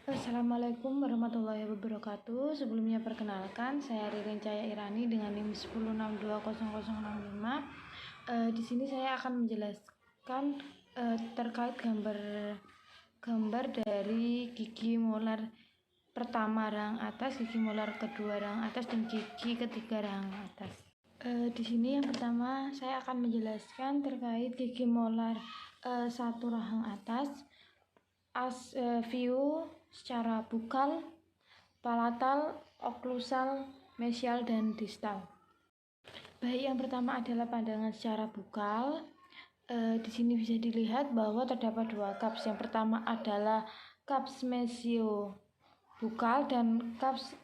Assalamualaikum warahmatullahi wabarakatuh. Sebelumnya perkenalkan, saya Ririn Caya Irani dengan NIM 10620065. Di sini saya akan menjelaskan terkait gambar dari gigi molar pertama rahang atas, gigi molar kedua rahang atas, dan gigi ketiga rahang atas. Di sini yang pertama saya akan menjelaskan terkait gigi molar satu rahang atas. View secara bukal, palatal, oklusal, mesial, dan distal. Baik, yang pertama adalah pandangan secara bukal. Di sini bisa dilihat bahwa terdapat dua cups. Yang pertama adalah cups mesio bukal dan cups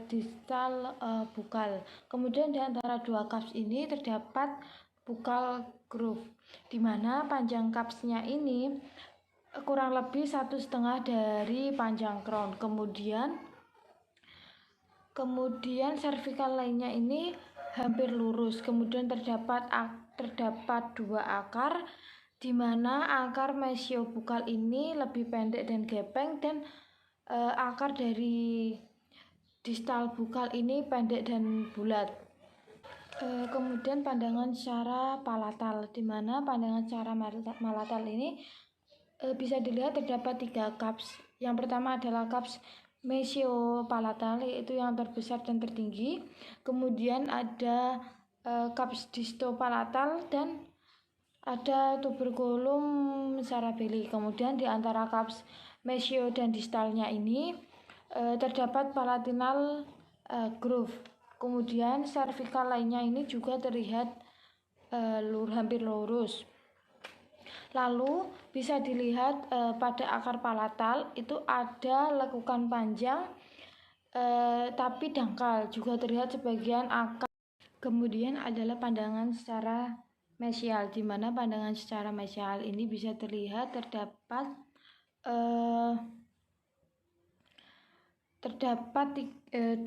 distal bukal. Kemudian di antara dua cups ini terdapat bukal groove, di mana panjang cupsnya ini kurang lebih 1,5 dari panjang crown. Kemudian cervical lainnya ini hampir lurus. Kemudian terdapat dua akar, di mana akar mesio bukal ini lebih pendek dan gepeng, dan akar dari distal bukal ini pendek dan bulat. Kemudian pandangan secara palatal, di mana pandangan secara palatal ini bisa dilihat terdapat 3 cups. Yang pertama adalah cups mesio palatal, yaitu yang terbesar dan tertinggi. Kemudian ada cups distopalatal dan ada tuberculum cerebelli. Kemudian di antara cups mesio dan distalnya ini terdapat palatinal groove. Kemudian cervical lainnya ini juga terlihat hampir lurus. Lalu bisa dilihat pada akar palatal itu ada lekukan panjang tapi dangkal, juga terlihat sebagian akar. Kemudian adalah pandangan secara mesial, di mana pandangan secara mesial ini bisa terlihat terdapat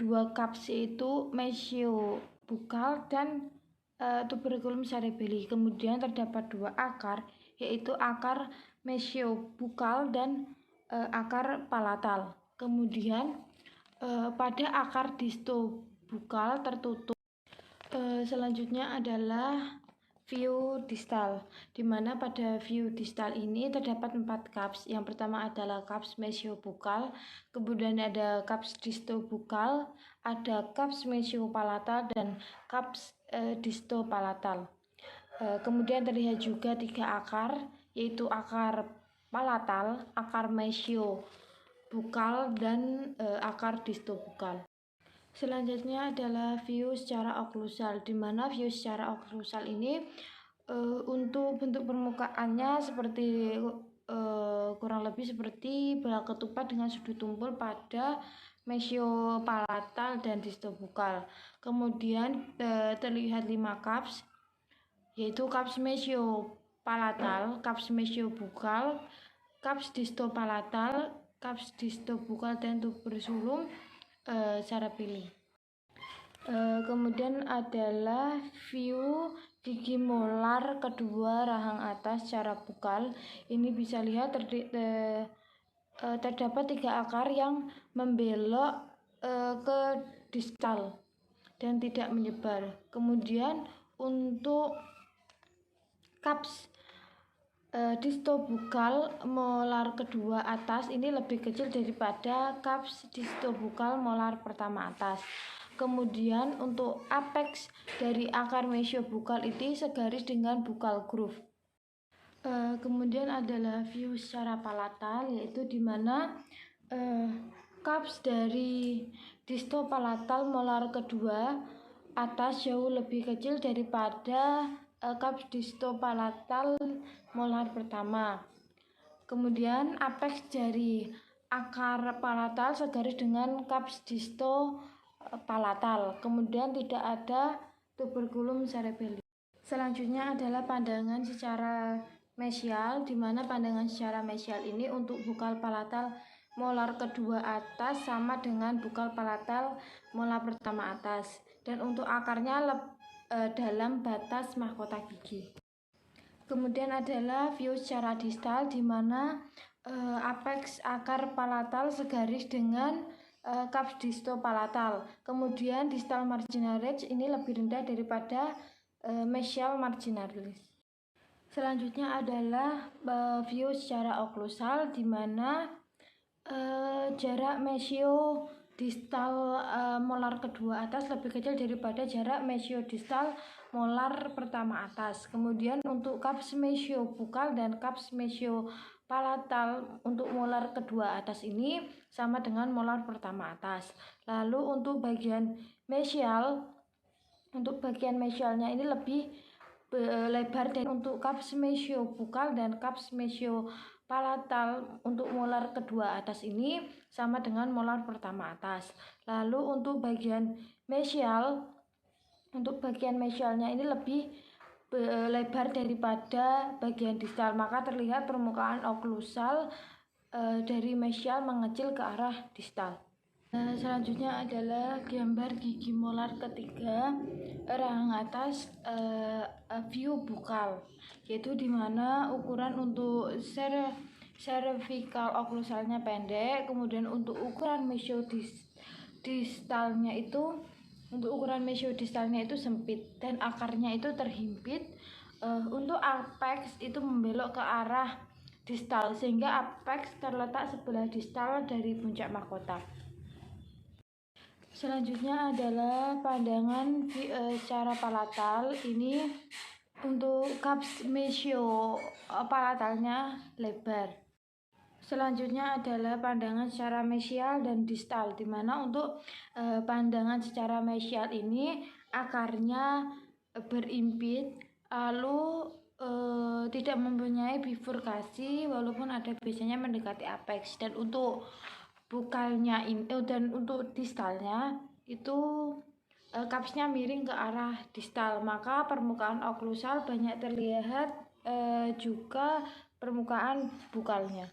dua cups, yaitu mesio bukal dan tuberculum cerebelli. Kemudian terdapat dua akar, yaitu akar mesio bukal dan akar palatal. Kemudian pada akar distobukal tertutup. Selanjutnya adalah view distal, di mana pada view distal ini terdapat 4 cups. Yang pertama adalah cups mesio bukal, kemudian ada cups distobukal, ada cups mesio palatal, dan cups distopalatal. Kemudian terlihat juga 3 akar, yaitu akar palatal, akar mesio bukal, dan akar distobukal. Selanjutnya adalah view secara oklusal, di mana view secara oklusal ini untuk bentuk permukaannya seperti kurang lebih seperti bola ketupat dengan sudut tumpul pada mesio palatal dan distobukal. Kemudian terlihat 5 cups, yaitu cups mesio palatal, cups mesio bukal, cups distopalatal, cups distobukal, dan tuberculum cerebelli. Kemudian adalah view gigi molar kedua rahang atas secara bukal. Ini bisa lihat terdapat 3 akar yang membelok ke distal dan tidak menyebar. Kemudian untuk cups distobukal molar kedua atas ini lebih kecil daripada cups distobukal molar pertama atas. Kemudian untuk apex dari akar mesio bukal ini segaris dengan bukal groove. Kemudian adalah view secara palatal, yaitu di mana cups dari distopalatal molar kedua atas jauh lebih kecil daripada cups distopalatal molar pertama. Kemudian apex dari akar palatal segaris dengan cups distopalatal. Kemudian tidak ada tuberculum cerebelli. Selanjutnya adalah pandangan secara mesial, di mana pandangan secara mesial ini untuk bukal palatal molar kedua atas sama dengan bukal palatal molar pertama atas, dan untuk akarnya dalam batas mahkota gigi. Kemudian adalah view secara distal, di mana Apex akar palatal segaris dengan kaps distopalatal. Kemudian distal marginalis ini lebih rendah daripada mesial marginalis. Selanjutnya adalah view secara oklusal, di mana jarak mesio distal molar kedua atas lebih kecil daripada jarak mesio distal molar pertama atas. Kemudian untuk kaps mesio bukal dan kaps mesio palatal untuk molar kedua atas ini sama dengan molar pertama atas. Lalu untuk bagian mesial, untuk bagian mesialnya ini lebih lebar, dan untuk kaps mesio bukal dan kaps mesio palatal untuk molar kedua atas ini sama dengan molar pertama atas. Lalu untuk bagian mesial, untuk bagian mesialnya ini lebih lebar daripada bagian distal, maka terlihat permukaan oklusal dari mesial mengecil ke arah distal. Selanjutnya adalah gambar gigi molar ketiga rahang atas view bukal, yaitu dimana ukuran untuk cervical oklusalnya pendek, kemudian untuk ukuran mesiodistalnya itu sempit dan akarnya itu terhimpit. Untuk apex itu membelok ke arah distal, sehingga apex terletak sebelah distal dari puncak mahkota. Selanjutnya adalah pandangan secara palatal. Ini untuk kaps mesio palatalnya lebar. Selanjutnya adalah pandangan secara mesial dan distal, di mana untuk pandangan secara mesial ini akarnya berimpit, lalu tidak mempunyai bifurkasi walaupun ada biasanya mendekati apex. Dan untuk bukalnya ini dan untuk distalnya itu kapsnya miring ke arah distal, maka permukaan oklusal banyak terlihat juga permukaan bukalnya.